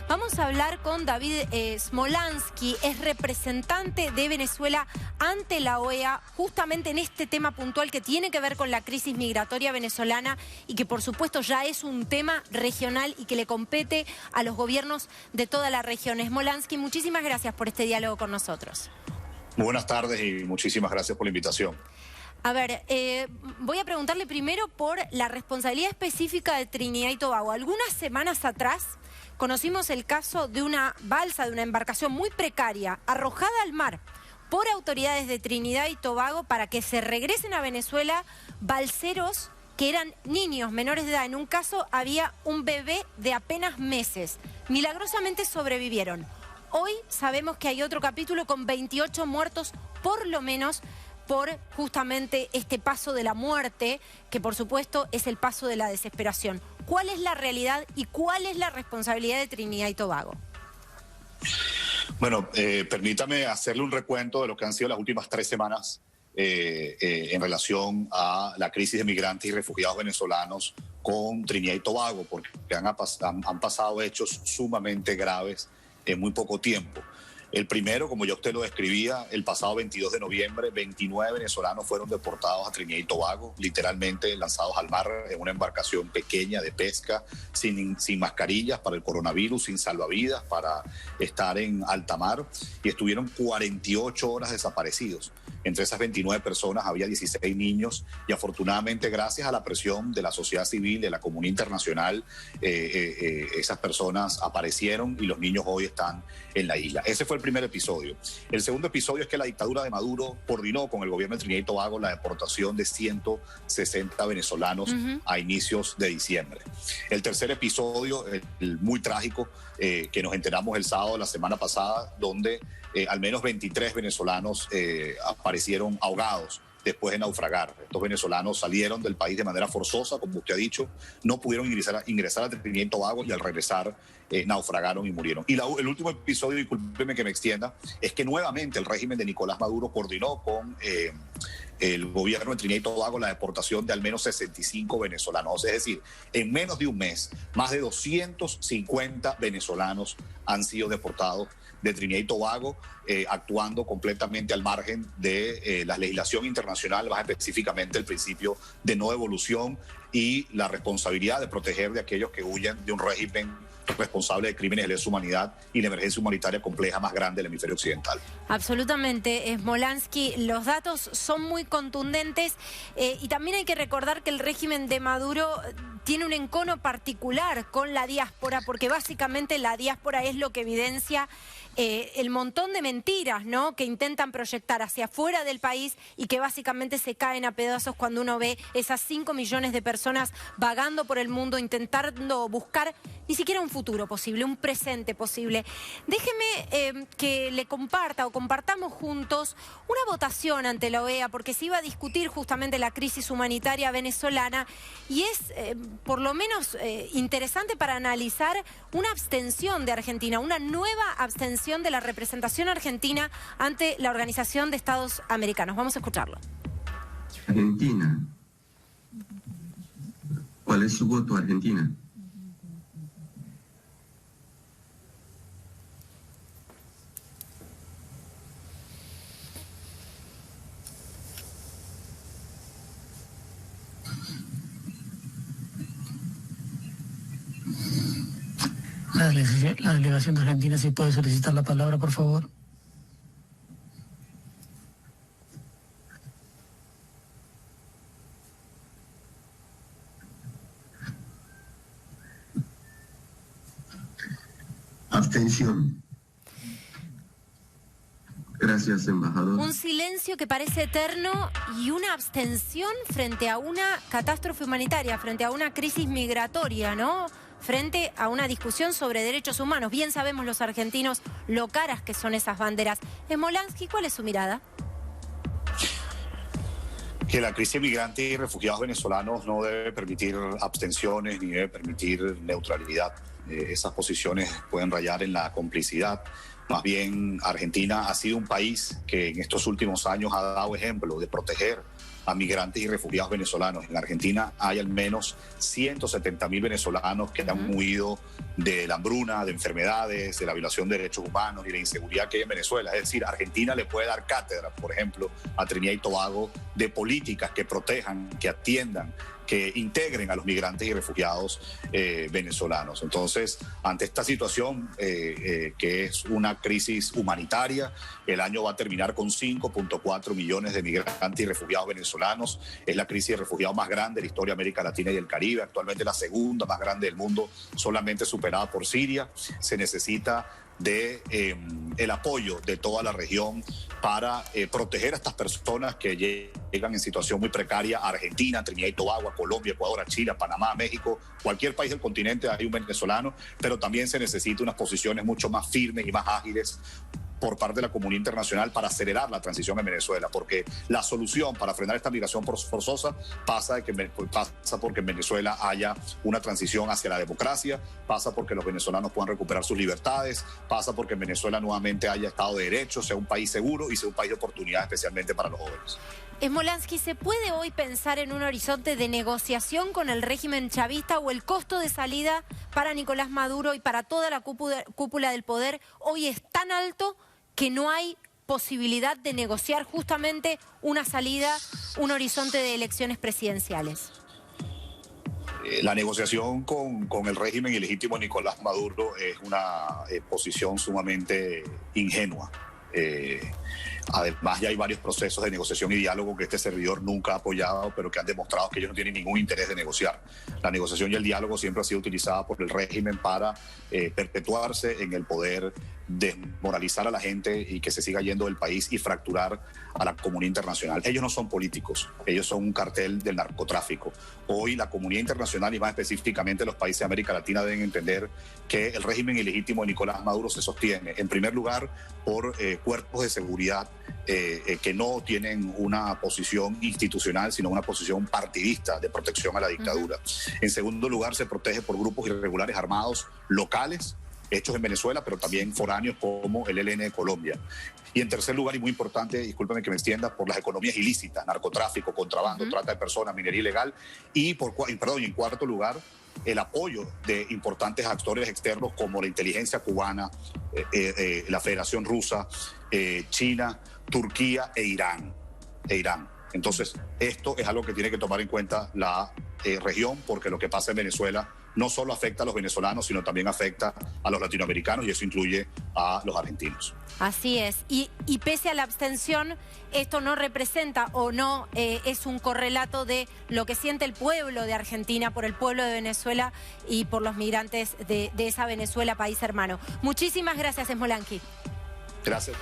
Vamos a hablar con David Smolansky, es representante de Venezuela ante la OEA, justamente en este tema puntual que tiene que ver con la crisis migratoria venezolana y que por supuesto ya es un tema regional y que le compete a los gobiernos de toda la región. Smolansky, muchísimas gracias por este diálogo con nosotros. Muy buenas tardes y muchísimas gracias por la invitación. A ver, voy a preguntarle primero por la responsabilidad específica de Trinidad y Tobago. Algunas semanas atrás conocimos el caso de una balsa, de una embarcación muy precaria, arrojada al mar por autoridades de Trinidad y Tobago para que se regresen a Venezuela balseros que eran niños menores de edad. En un caso había un bebé de apenas meses. Milagrosamente sobrevivieron. Hoy sabemos que hay otro capítulo con 28 muertos, por lo menos, por justamente este paso de la muerte, que por supuesto es el paso de la desesperación. ¿Cuál es la realidad y cuál es la responsabilidad de Trinidad y Tobago? Bueno, permítame hacerle un recuento de lo que han sido las últimas 3 semanas en relación a la crisis de migrantes y refugiados venezolanos con Trinidad y Tobago, porque han pasado hechos sumamente graves en muy poco tiempo. El primero, como ya usted lo describía, el pasado 22 de noviembre, 29 venezolanos fueron deportados a Trinidad y Tobago, literalmente lanzados al mar en una embarcación pequeña de pesca, sin mascarillas para el coronavirus, sin salvavidas para estar en alta mar, y estuvieron 48 horas desaparecidos. Entre esas 29 personas había 16 niños y afortunadamente, gracias a la presión de la sociedad civil, de la comunidad internacional, esas personas aparecieron y los niños hoy están en la isla. Ese fue el primer episodio. El segundo episodio es que la dictadura de Maduro coordinó con el gobierno de Trinidad y Tobago la deportación de 160 venezolanos a inicios de diciembre. El tercer episodio, el muy trágico, que nos enteramos el sábado de la semana pasada, donde al menos 23 venezolanos aparecieron ahogados después de naufragar. Estos venezolanos salieron del país de manera forzosa, como usted ha dicho, no pudieron ingresar a Trinidad y Tobago y al regresar naufragaron y murieron. Y el último episodio, discúlpeme que me extienda, es que nuevamente el régimen de Nicolás Maduro coordinó con el gobierno de Trinidad y Tobago la deportación de al menos 65 venezolanos. Es decir, en menos de un mes, más de 250 venezolanos han sido deportados de Trinidad y Tobago, actuando completamente al margen de la legislación internacional, más específicamente el principio de no devolución y la responsabilidad de proteger de aquellos que huyen de un régimen responsable de crímenes de lesa humanidad y la emergencia humanitaria compleja más grande del hemisferio occidental. Absolutamente, Smolansky, los datos son muy contundentes y también hay que recordar que el régimen de Maduro tiene un encono particular con la diáspora, porque básicamente la diáspora es lo que evidencia el montón de mentiras, ¿no?, que intentan proyectar hacia afuera del país y que básicamente se caen a pedazos cuando uno ve esas 5 millones de personas vagando por el mundo intentando buscar ni siquiera un futuro posible, un presente posible. Déjeme que le comparta o compartamos juntos una votación ante la OEA, porque se iba a discutir justamente la crisis humanitaria venezolana y es por lo menos interesante para analizar una abstención de Argentina, una nueva abstención de la representación argentina ante la Organización de Estados Americanos. Vamos a escucharlo. Argentina. ¿Cuál es su voto, Argentina? La delegación de Argentina, si puede solicitar la palabra, por favor. Abstención. Gracias, embajador. Un silencio que parece eterno y una abstención frente a una catástrofe humanitaria, frente a una crisis migratoria, ¿no?, frente a una discusión sobre derechos humanos. Bien sabemos los argentinos lo caras que son esas banderas. Smolansky, ¿cuál es su mirada? Que la crisis de migrantes y refugiados venezolanos no debe permitir abstenciones ni debe permitir neutralidad. Esas posiciones pueden rayar en la complicidad. Más bien, Argentina ha sido un país que en estos últimos años ha dado ejemplo de proteger a migrantes y refugiados venezolanos. En Argentina hay al menos 170.000 venezolanos que han huido de la hambruna, de enfermedades, de la violación de derechos humanos y la inseguridad que hay en Venezuela. Es decir, Argentina le puede dar cátedra, por ejemplo, a Trinidad y Tobago de políticas que protejan, que atiendan, que integren a los migrantes y refugiados venezolanos. Entonces, ante esta situación que es una crisis humanitaria, el año va a terminar con 5.4 millones de migrantes y refugiados venezolanos. Es la crisis de refugiados más grande de la historia de América Latina y el Caribe, actualmente la segunda más grande del mundo, solamente superada por Siria. Se necesita el apoyo de toda la región para proteger a estas personas que llegan en situación muy precaria a Argentina, Trinidad y Tobago, a Colombia, Ecuador, a Chile, a Panamá, a México, cualquier país del continente hay un venezolano, pero también se necesita unas posiciones mucho más firmes y más ágiles por parte de la comunidad internacional para acelerar la transición en Venezuela, porque la solución para frenar esta migración forzosa pasa porque en Venezuela haya una transición hacia la democracia, pasa porque los venezolanos puedan recuperar sus libertades, pasa porque en Venezuela nuevamente haya Estado de Derecho, sea un país seguro y sea un país de oportunidad, especialmente para los jóvenes. Smolansky, ¿se puede hoy pensar en un horizonte de negociación con el régimen chavista o el costo de salida para Nicolás Maduro y para toda la cúpula del poder hoy es tan alto que no hay posibilidad de negociar justamente una salida, un horizonte de elecciones presidenciales? La negociación con el régimen ilegítimo de Nicolás Maduro es una posición sumamente ingenua. Además, ya hay varios procesos de negociación y diálogo que este servidor nunca ha apoyado, pero que han demostrado que ellos no tienen ningún interés de negociar. La negociación y el diálogo siempre ha sido utilizada por el régimen para perpetuarse en el poder, desmoralizar a la gente y que se siga yendo del país y fracturar a la comunidad internacional. Ellos no son políticos, ellos son un cartel del narcotráfico. Hoy la comunidad internacional y más específicamente los países de América Latina deben entender que el régimen ilegítimo de Nicolás Maduro se sostiene, en primer lugar, por cuerpos de seguridad que no tienen una posición institucional, sino una posición partidista de protección a la dictadura. En segundo lugar, se protege por grupos irregulares armados locales, hechos en Venezuela, pero también foráneos como el ELN de Colombia. Y en tercer lugar, y muy importante, discúlpeme que me extienda, por las economías ilícitas, narcotráfico, contrabando, trata de personas, minería ilegal, y en cuarto lugar, el apoyo de importantes actores externos como la inteligencia cubana, la Federación Rusa, China, Turquía e Irán. Entonces, esto es algo que tiene que tomar en cuenta la región, porque lo que pasa en Venezuela no solo afecta a los venezolanos, sino también afecta a los latinoamericanos y eso incluye a los argentinos. Así es. Y pese a la abstención, esto no representa o no es un correlato de lo que siente el pueblo de Argentina por el pueblo de Venezuela y por los migrantes de esa Venezuela, país hermano. Muchísimas gracias, Smolansky. Gracias.